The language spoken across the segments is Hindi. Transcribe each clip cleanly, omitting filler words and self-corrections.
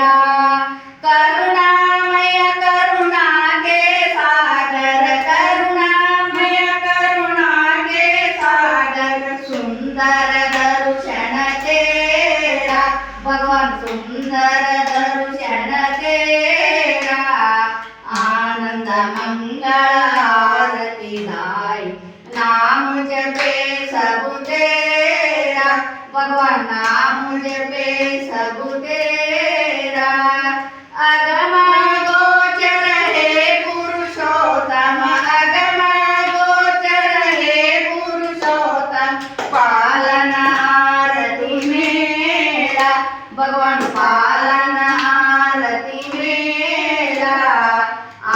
तेरा करुणामय करुणा के सागर करुणामय करुणा के सागर सुंदर दर्शन तेरा भगवान सुंदर दर्शन तेरा आनंद मंगल आरती गाय नाम जपे सब तेरा भगवान नाम जपे सब तेरा अगम गोचर हे पुरुषोत्तम अगम गोचर हे पुरुषोत्तम पालनहार तू मेरा भगवान पालनहार तू मेरा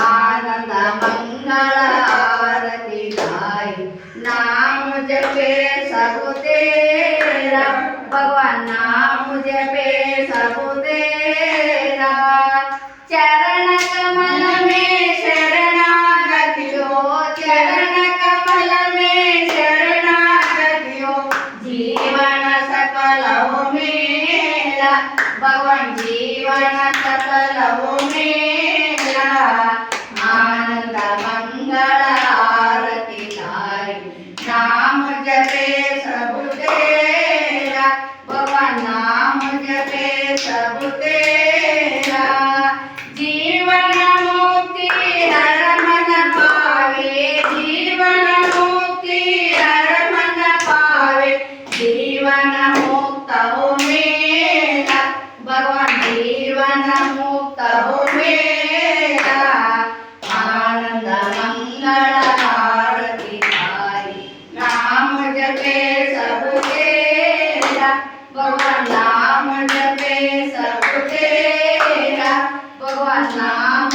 आनंद मंगल आरती गाय नाम जपे सब तेरा भगवान नाम जपे सब तेरा चरण कमल में शरणागति हो चरण कमल में शरणागति हो जीवन सकल हो मेरा भगवान जीवन सकल हो मेरा आनंद मंगल आरती गाय नाम जपे सब तेरा भगवान नाम जपे सब तेरा जीवन मुक्ति हर मन पावे जीवन मुक्ति हर मन पावे जीवन मुक्त हो मेरा भगवान जीवन मुक्त हो मेरा आनंद मंगल आरती गाय नाम जपे सब तेरा भगवान नाम जपे सब तेरा भगवान नाम